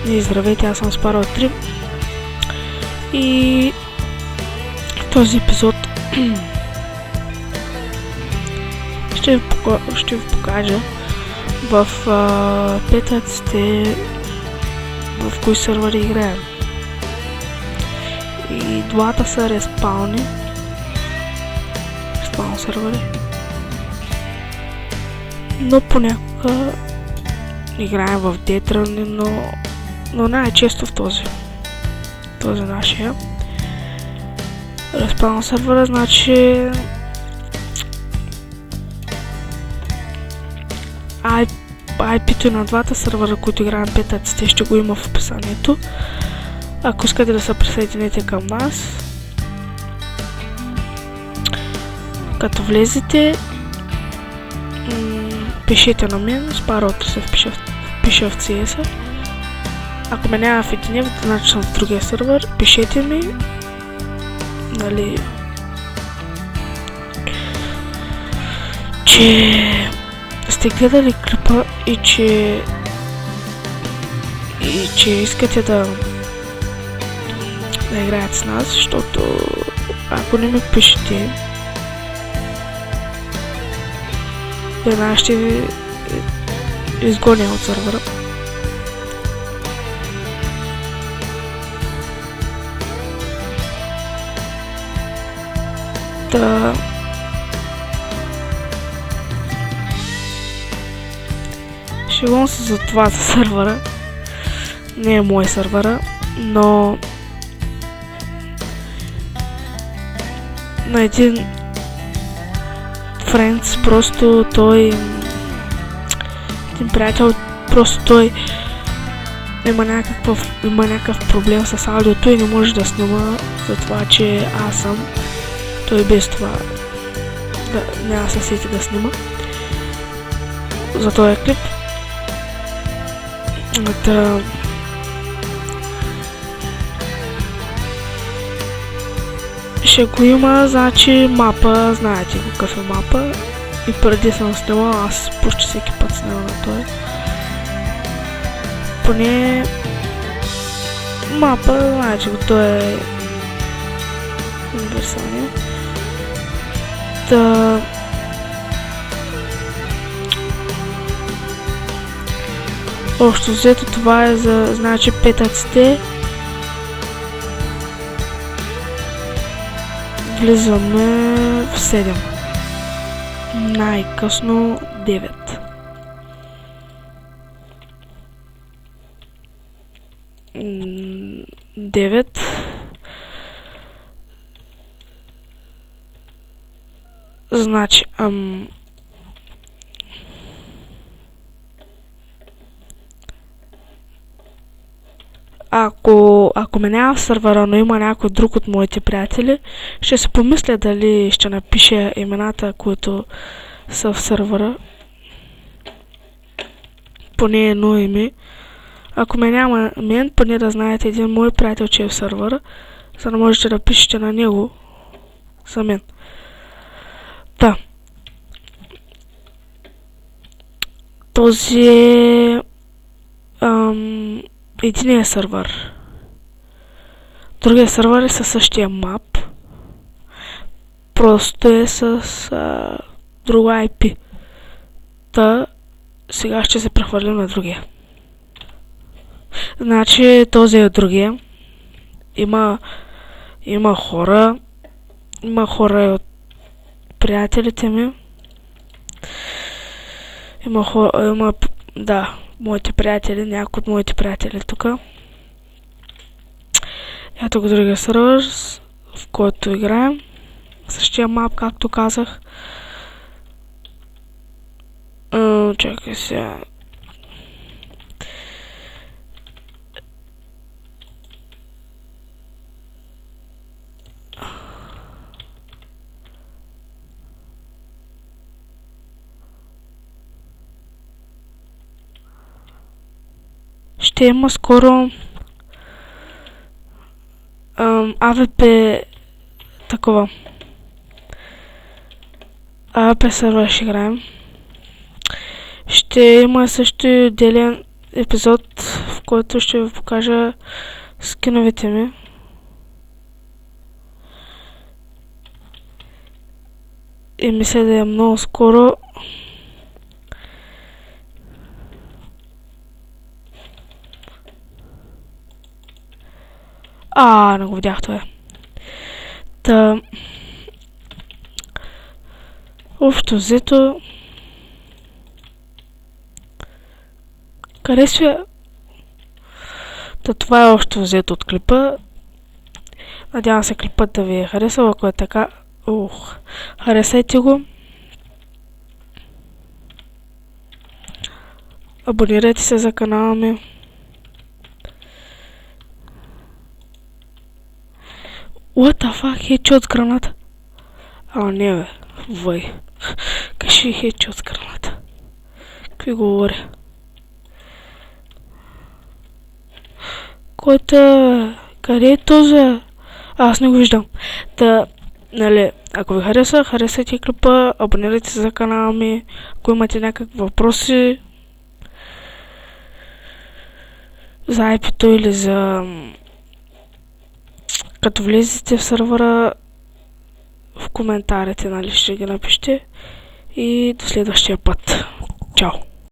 Здравейте, аз съм Спарал 3 и в този епизод ще ви покажа в петъците в кои сървъри играем. И двата са респаун сървъри, но понякога играем в Детран, но най-често в този нашия респаун сървъра. Значи IP-то на двата сървъра, които играем петъците, ще го има в описанието. Ако искате да се присъедините към нас, като влезете, пишете на мен, Спаралто се впише в CS. Ако ме няма в единия, значи съм в другия сървър, пишете ми, нали, че сте гледали клипа и че искате да играят с нас, защото ако не ми пишете, веднага ще ви изгоня от сървъра. Шегувам се за това за сървъра. Не е мой сървъра, но на един френдс, просто той, един приятел, просто той има някакъв проблем с аудиото и не може да снима за това, че аз съм. Той без това няма да се сети да снима за този клип. Ще го има, значи мапа, знаете какъв е мапа, и преди съм снимал, аз почти всеки път снимам на този. Поне мапа, знаете го, той е универсален. Общо взето това е за, значи, петъците. Влизаме в 7. Най-късно 9. Значи, ако ме няма в сървъра, но има някой друг от моите приятели, ще се помисля дали ще напиша имената, които са в сървъра. Поне едно име. Ако ме няма мен, поне да знаете един мой приятел, че е в сървъра, за да можете да пишете на него за мен. Да. Този е единия сървър. Другия сървър е със същия мап, просто е с друго IP. Сега ще се прехвърлим на другия. Значи този е другия. Има хора. Има хора от приятелите ми. Да, моите приятели, някои от моите приятели тук. Ето го другия сървър, в който играем. Същия мап, както казах. Чакай сега. Ще има скоро АВП такова. АВП сервер ще играем. Ще има също епизод, в който ще ви покажа скиновете ми. И мисля да е много скоро. Не го видях това. Та... Общо взето... Харесва... Това е общо взето от клипа. Надявам се клипът да ви е харесал, ако е така... харесайте го. Абонирайте се за канала ми. What the fuck, хедшот с граната? Не бе, въй. Кажи хедшот с граната. Какви говоря? Който... Къде е този? Аз не го виждам. Нали, ако ви хареса, харесайте клипа, абонирайте се за канала ми. Ако имате някакви въпроси за IP-то или за... Като влезете в сървъра, в коментарите, нали, ще ги напишете. И до следващия път. Чао!